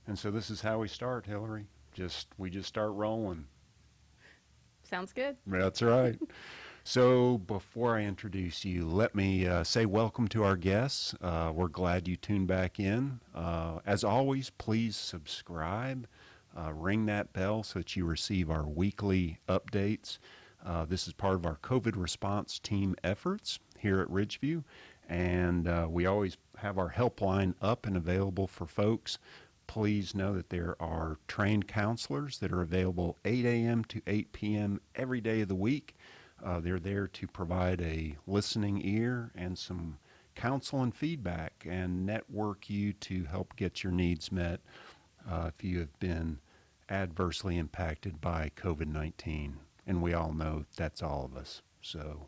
And so this is how we start, Hilary. We just start rolling. Sounds good. That's right. So before I introduce you, let me say welcome to our guests. We're glad you tuned back in. As always, please subscribe. Ring that bell so that you receive our weekly updates. This is part of our COVID response team efforts here at Ridgeview. And we always have our helpline up and available for folks. Please know that there are trained counselors that are available 8 a.m. to 8 p.m. every day of the week. They're there to provide a listening ear and some counsel and feedback and network you to help get your needs met if you have been adversely impacted by COVID-19. And we all know that's all of us. So,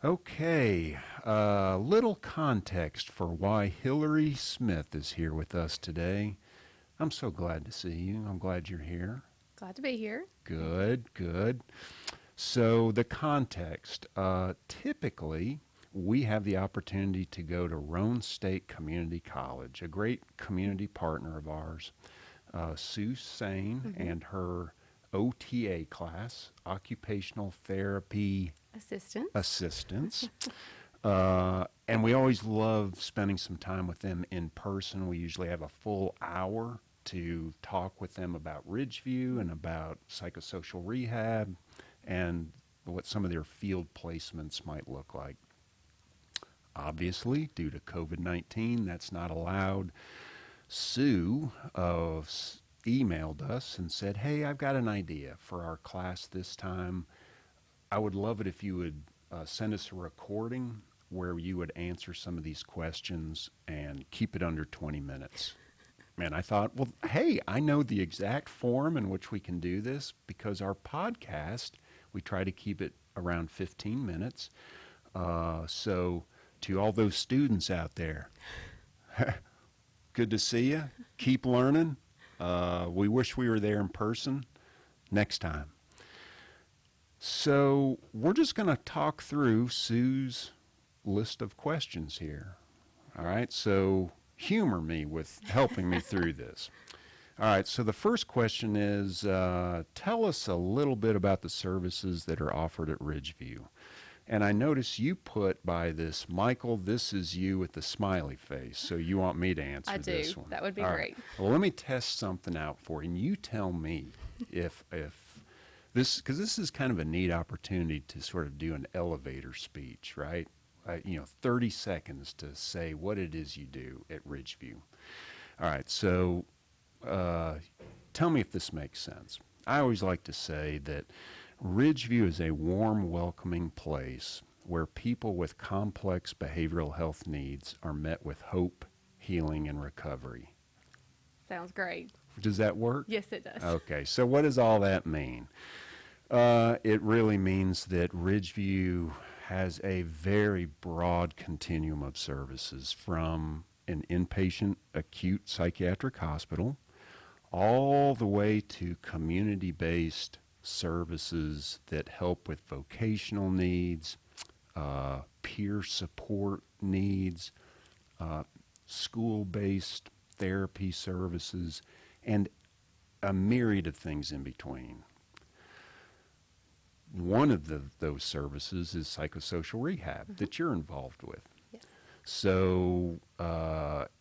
okay, little context for why Hilary Smith is here with us today. I'm so glad to see you. I'm glad you're here. Glad to be here. Good, good. So the context, typically we have the opportunity to go to Roane State Community College, a great community partner of ours, Sue Sane and her OTA class, Occupational Therapy Assistants. And we always love spending some time with them in person. We usually have a full hour to talk with them about Ridgeview and about psychosocial rehab and what some of their field placements might look like. Obviously, due to COVID-19, that's not allowed. Sue emailed us and said, hey, I've got an idea for our class this time. I would love it if you would send us a recording where you would answer some of these questions and keep it under 20 minutes. And I thought, well, hey, I know the exact form in which we can do this because our podcast, we try to keep it around 15 minutes. So to all those students out there, good to see you. Keep learning. We wish we were there in person next time. So we're just going to talk through Sue's list of questions here. All right, so humor me with helping me through this. All right, so the first question is, tell us a little bit about the services that are offered at Ridgeview. And I notice you put by this, Michael, this is you with the smiley face. So you want me to answer this one? That would be All great. Right. Well, let me test something out for you. And you tell me if this, because this is kind of a neat opportunity to sort of do an elevator speech, right? 30 seconds to say what it is you do at Ridgeview. All right, so tell me if this makes sense. I always like to say that Ridgeview is a warm, welcoming place where people with complex behavioral health needs are met with hope, healing, and recovery. Sounds great. Does that work? Yes, it does. Okay, so what does all that mean? It really means that Ridgeview has a very broad continuum of services from an inpatient acute psychiatric hospital all the way to community-based services that help with vocational needs, peer support needs, school-based therapy services, and a myriad of things in between. One of those services is psychosocial rehab that you're involved with. Yes. So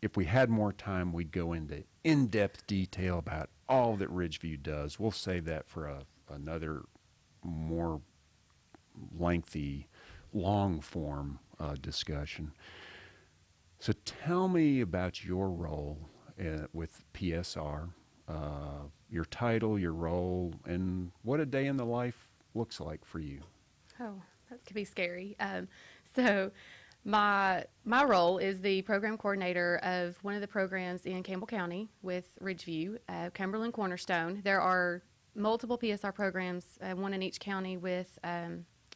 if we had more time, we'd go into in-depth detail about all that Ridgeview does. We'll save that for another more lengthy, long-form discussion. So tell me about your role with PSR, your title, your role, and what a day in the life looks like for you. Oh, that could be scary. So my role is the program coordinator of one of the programs in Campbell County with Ridgeview, Cumberland, Cornerstone. There are multiple PSR programs, one in each county with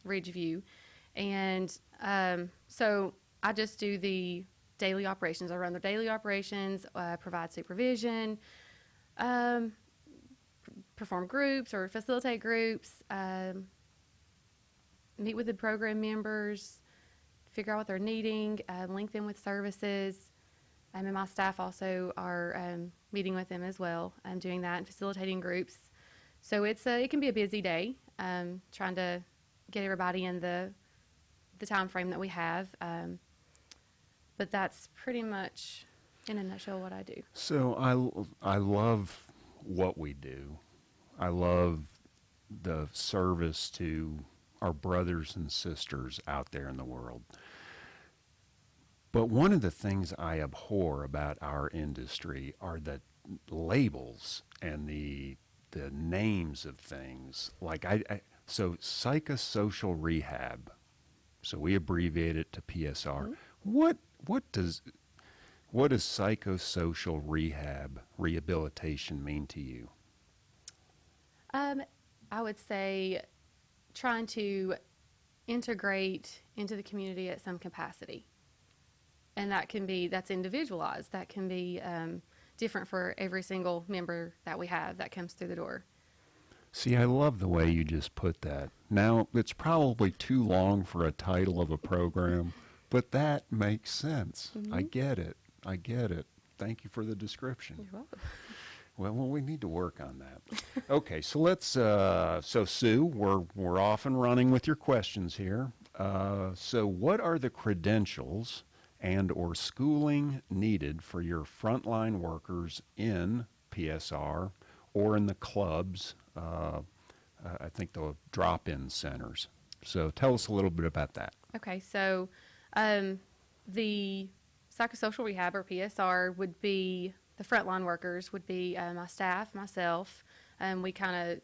Ridgeview. And so I just do the daily operations. I run the daily operations, provide supervision, perform groups or facilitate groups, meet with the program members, figure out what they're needing, link them with services, And my staff also are meeting with them as well, doing that and facilitating groups. So it can be a busy day, trying to get everybody in the time frame that we have. But that's pretty much, in a nutshell, what I do. So I love what we do. I love the service to our brothers and sisters out there in the world. But one of the things I abhor about our industry are the labels and the names of things. Like so psychosocial rehab. So we abbreviate it to PSR. Mm-hmm. What does psychosocial rehabilitation mean to you? I would say trying to integrate into the community at some capacity. And that's individualized. That can be different for every single member that we have that comes through the door. See, I love the way you just put that. Now, it's probably too long for a title of a program, but that makes sense. Mm-hmm. I get it. Thank you for the description. You're welcome. Well, we need to work on that. Okay, so let's. So Sue, we're off and running with your questions here. So, what are the credentials and/or schooling needed for your frontline workers in PSR or in the clubs? I think the drop-in centers. So, tell us a little bit about that. Okay, so the psychosocial rehab or PSR would be the frontline workers would be my staff, myself. We kind of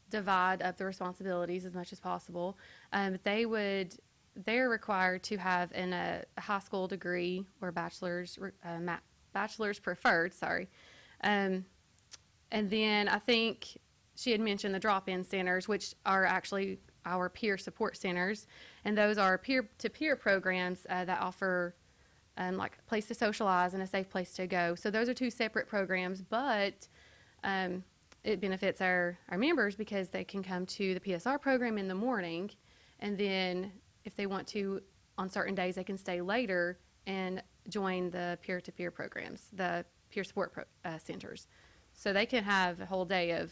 divide up the responsibilities as much as possible. They're required to have a high school degree or bachelor's preferred. Sorry, and then I think she had mentioned the drop-in centers, which are actually our peer support centers, and those are peer-to-peer programs that offer like a place to socialize and a safe place to go. So those are two separate programs, but it benefits our members because they can come to the PSR program in the morning, and then if they want to, on certain days, they can stay later and join the peer-to-peer programs, the peer support centers. So they can have a whole day of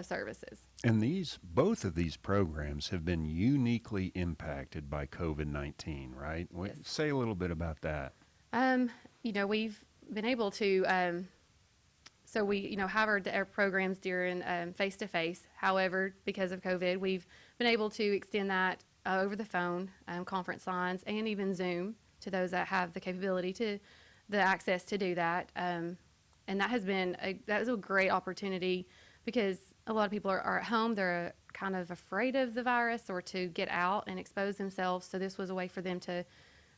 services. And both of these programs have been uniquely impacted by COVID-19, right? Yes. Say a little bit about that. We've been able to, so we, have our programs during face-to-face. However, because of COVID, we've been able to extend that over the phone, conference lines, and even Zoom to those that have the capability the access to do that. And that was a great opportunity because a lot of people are at home. They're kind of afraid of the virus or to get out and expose themselves. So this was a way for them to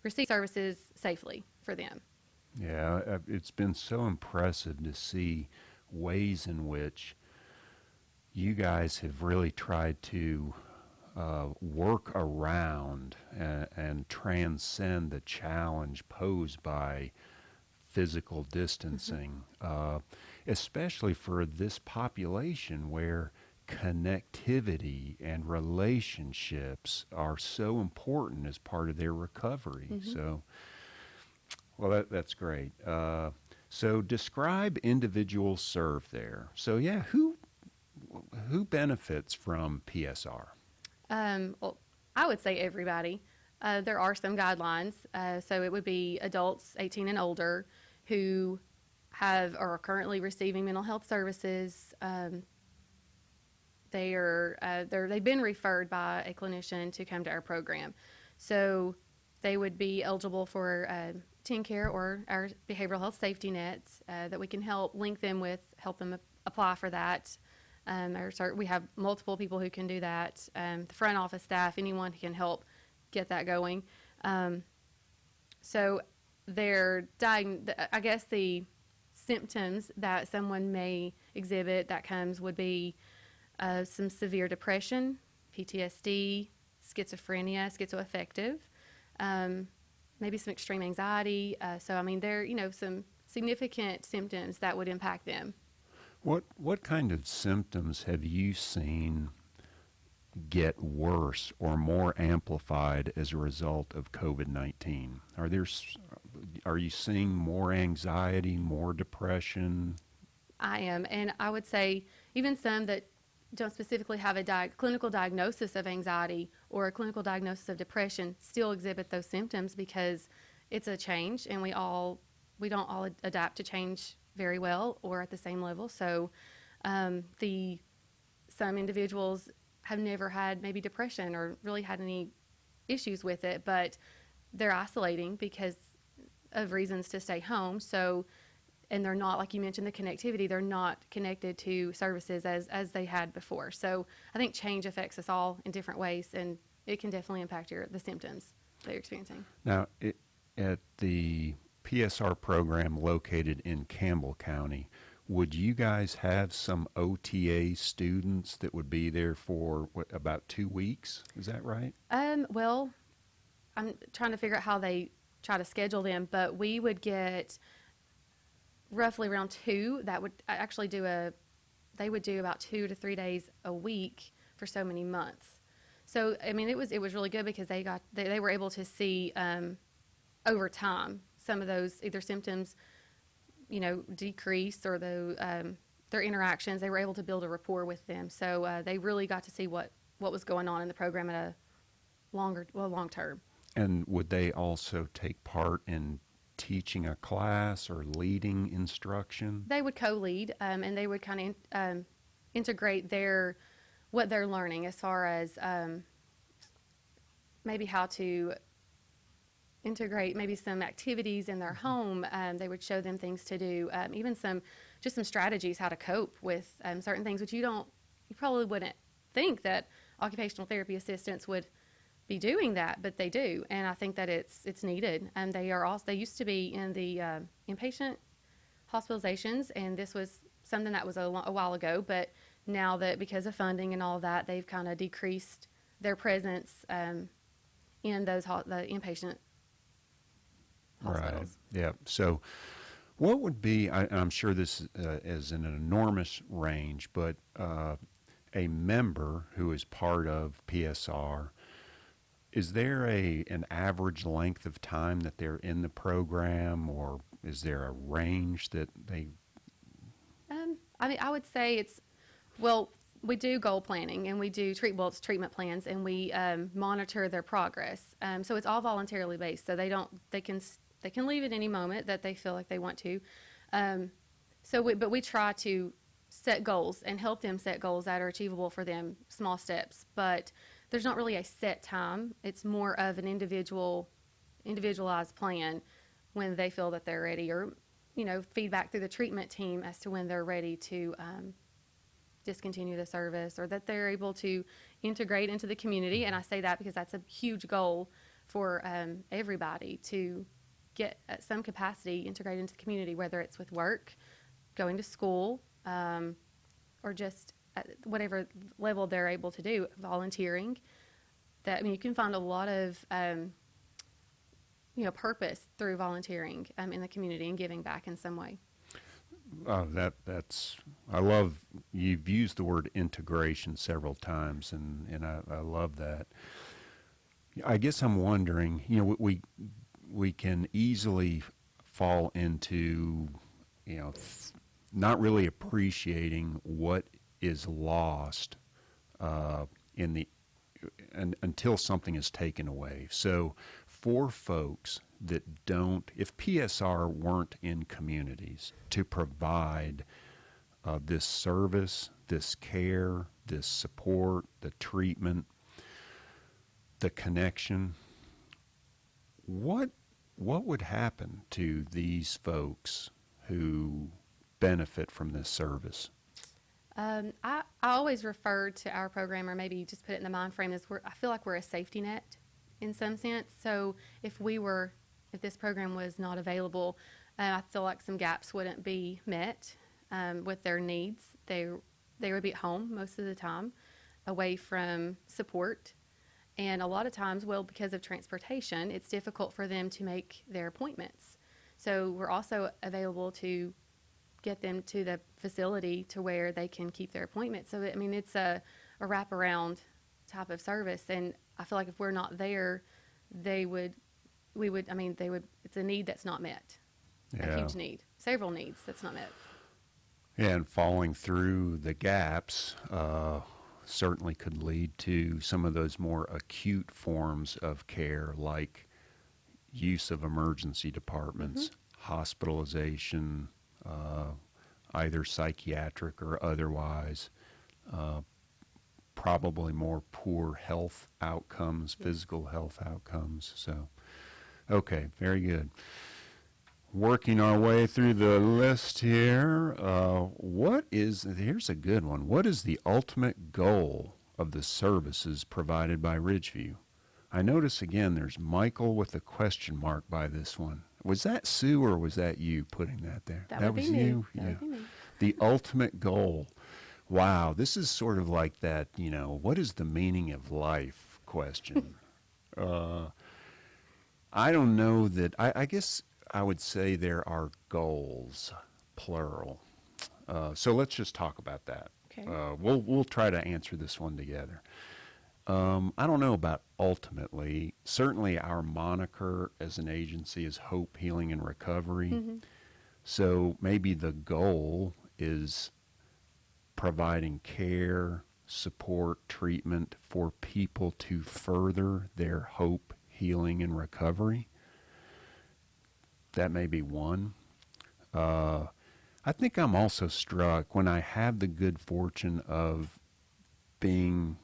receive services safely for them. Yeah, it's been so impressive to see ways in which you guys have really tried to work around and transcend the challenge posed by physical distancing, especially for this population where connectivity and relationships are so important as part of their recovery. Mm-hmm. So, well, that's great. So describe individuals served there. So yeah, who benefits from PSR? Well, I would say everybody. There are some guidelines. So it would be adults 18 and older who are currently receiving mental health services. They've been referred by a clinician to come to our program. So they would be eligible for teen care or our behavioral health safety nets that we can help them apply for that. We have multiple people who can do that. The front office staff, anyone who can help get that going. So I guess the symptoms that someone may exhibit would be some severe depression, PTSD, schizophrenia, schizoaffective, maybe some extreme anxiety. There are, some significant symptoms that would impact them. What kind of symptoms have you seen get worse or more amplified as a result of COVID-19? Are there Are you seeing more anxiety, more depression? I am, and I would say even some that don't specifically have a clinical diagnosis of anxiety or a clinical diagnosis of depression still exhibit those symptoms because it's a change, and we don't all adapt to change very well or at the same level. So, the some individuals have never had maybe depression or really had any issues with it, but they're isolating because of reasons to stay home. So, and they're not, like you mentioned, the connectivity, they're not connected to services as they had before. So I think change affects us all in different ways, and it can definitely impact the symptoms that you're experiencing. Now, at the PSR program located in Campbell County, would you guys have some OTA students that would be there for about 2 weeks? Is that right? Well, I'm trying to figure out how they try to schedule them, but we would get roughly around two that would actually they would do about 2 to 3 days a week for so many months. So, I mean, it was really good because they were able to see over time some of those either symptoms, decrease or their interactions. They were able to build a rapport with them. So they really got to see what was going on in the program at a long term. And would they also take part in teaching a class or leading instruction? They would co-lead, and they would kind of integrate what they're learning as far as maybe how to integrate maybe some activities in their home. They would show them things to do, even some strategies how to cope with certain things, which you probably wouldn't think that occupational therapy assistants would be doing that, but they do, and I think that it's needed. And they used to be in the inpatient hospitalizations, and this was something that was a while ago, but now that because of funding and all of that, they've kind of decreased their presence in the inpatient hospitals. Right. Yeah. So what would be, I'm sure this is an enormous range, but a member who is part of PSR, is there an average length of time that they're in the program, or is there a range that they? I mean, I would say we do goal planning and we do it's treatment plans, and we monitor their progress. So it's all voluntarily based. So they can leave at any moment that they feel like they want to. But we try to set goals and help them set goals that are achievable for them, small steps. But there's not really a set time. It's more of an individualized plan when they feel that they're ready, or feedback through the treatment team as to when they're ready to discontinue the service, or that they're able to integrate into the community. And I say that because that's a huge goal for everybody to get at some capacity integrated into the community, whether it's with work, going to school, or just at whatever level they're able to do, volunteering. You can find a lot of purpose through volunteering in the community and giving back in some way. I love, you've used the word integration several times, and I love that. I guess I'm wondering, we can easily fall into, not really appreciating what is lost until something is taken away. So for folks that don't, if PSR weren't in communities to provide this service, this care, this support, the treatment, the connection, what would happen to these folks who benefit from this service? I always refer to our program, or maybe just put it in the mind frame, as I feel like we're a safety net in some sense. So if this program was not available, I feel like some gaps wouldn't be met with their needs. They would be at home most of the time, away from support. And a lot of times, because of transportation, it's difficult for them to make their appointments. So we're also available to get them to the facility to where they can keep their appointment. So, it's a wraparound type of service. And I feel like if we're not there, they would we would, I mean, they would, it's a need that's not met, a Yeah. huge need, several needs that's not met. And falling through the gaps certainly could lead to some of those more acute forms of care, like use of emergency departments, hospitalization, either psychiatric or otherwise, probably more poor health outcomes, physical health outcomes. So, okay, very good. Working our way through the list here, here's a good one. What is the ultimate goal of the services provided by Ridgeview? I notice again there's Michael with a question mark by this one. Was that Sue or was that you putting that there? That would was be me. you? That Yeah. would be me. The ultimate goal. Wow, this is sort of like that, what is the meaning of life question. I don't know that, I guess I would say there are goals, plural. So let's just talk about that. Okay. We'll try to answer this one together. I don't know about ultimately. Certainly our moniker as an agency is Hope, Healing, and Recovery. So maybe the goal is providing care, support, treatment for people to further their hope, healing, and recovery. That may be one. I think I'm also struck when I have the good fortune of being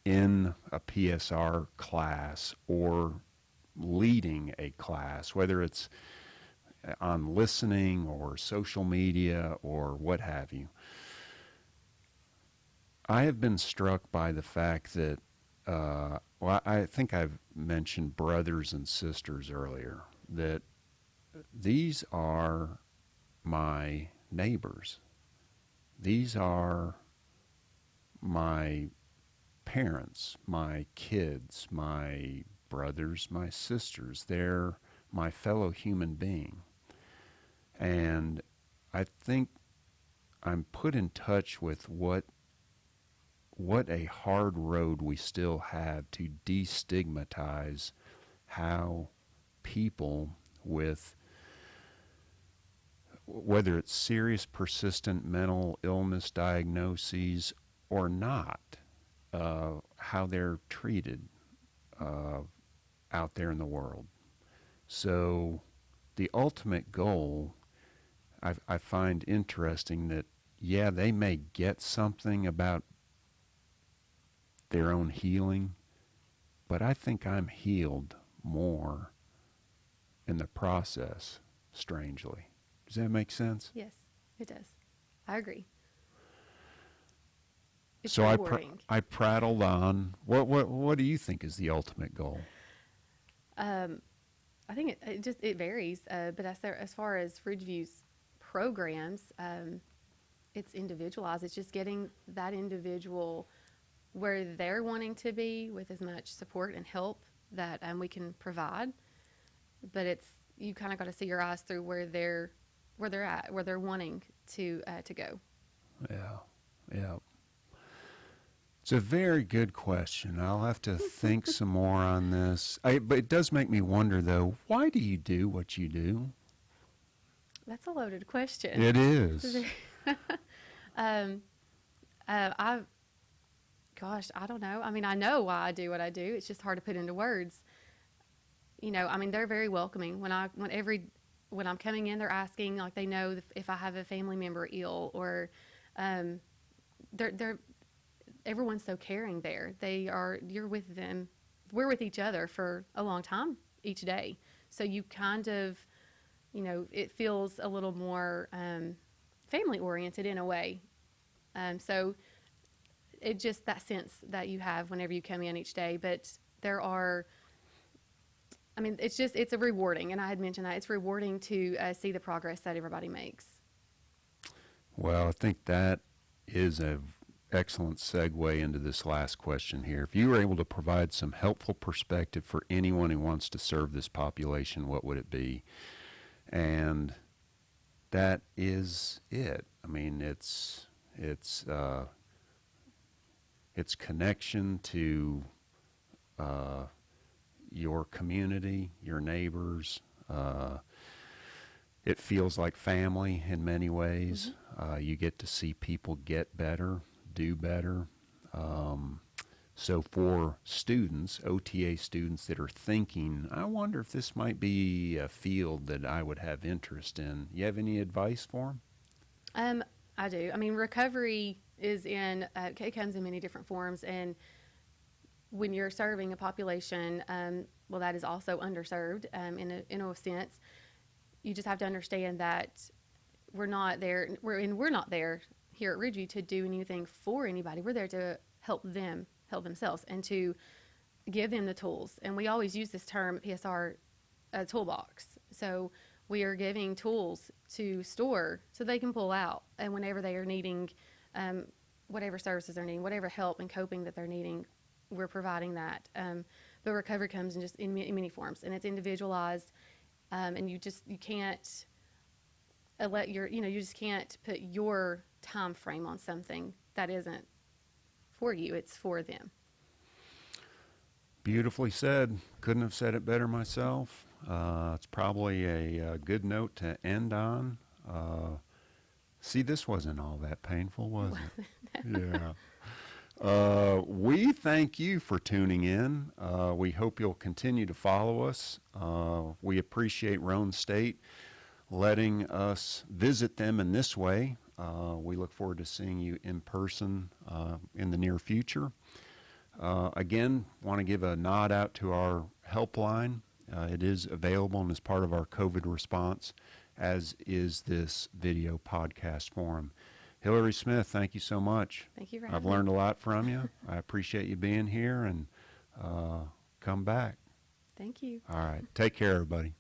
in a PSR class or leading a class, whether it's on listening or social media or what have you. I have been struck by the fact that, I think I've mentioned brothers and sisters earlier, that these are my neighbors. These are my parents, my kids, my brothers, my sisters. They're my fellow human being. And I think I'm put in touch with what a hard road we still have to destigmatize how people with, whether it's serious persistent mental illness diagnoses or not, how they're treated out there in the world. So the ultimate goal, I find interesting that, yeah, they may get something about their own healing, but I think I'm healed more in the process, strangely. Does that make sense? Yes, it does. I agree. It's So rewarding. I prattled on. What do you think is the ultimate goal? I think it varies, but as far as Ridgeview's programs, it's individualized. It's just getting that individual where they're wanting to be with as much support and help that we can provide. But you kind of got to see your eyes through where they're at, where they're wanting to go. Yeah. It's a very good question. I'll have to think some more on this. But it does make me wonder, though, why do you do what you do? That's a loaded question. It is. I don't know. I mean, I know why I do what I do. It's just hard to put into words. I mean, they're very welcoming. When I'm coming in, they're asking, like, they know if I have a family member ill, or everyone's so caring there. You're with them. We're with each other for a long time each day. So you kind of, it feels a little more family oriented in a way. So it just that sense that you have whenever you come in each day. But it's a rewarding, and I had mentioned that it's rewarding to see the progress that everybody makes. Well, I think that is an excellent segue into this last question here. If you were able to provide some helpful perspective for anyone who wants to serve this population, what would it be? And that is it. I mean, it's connection to your community, your neighbors. It feels like family in many ways. You get to see people get better, do better. So for students, OTA students that are thinking, I wonder if this might be a field that I would have interest in, you have any advice for them? I do. I mean, recovery is it comes in many different forms, and when you're serving a population, well, that is also underserved in a sense. You just have to understand that we're not there. We're not there here at Ridgeview to do anything for anybody. We're there to help them help themselves and to give them the tools. And we always use this term at PSR, toolbox. So we are giving tools to store so they can pull out, and whenever they are needing whatever services they're needing, whatever help and coping that they're needing, we're providing that. But recovery comes in many forms, and it's individualized. And you can't you just can't put your time frame on something that isn't for you. It's for them. Beautifully said. Couldn't have said it better myself. It's probably a good note to end on. See, this wasn't all that painful, was it? Yeah. We thank you for tuning in. We hope you'll continue to follow us. We appreciate Roane State letting us visit them in this way. We look forward to seeing you in person in the near future. Again, want to give a nod out to our helpline. It is available and is part of our COVID response, as is this video podcast forum. Hilary Smith, thank you so much. Thank you for I've having me. learned a lot from you. I appreciate you being here, and come back. Thank you. All right. Take care, everybody.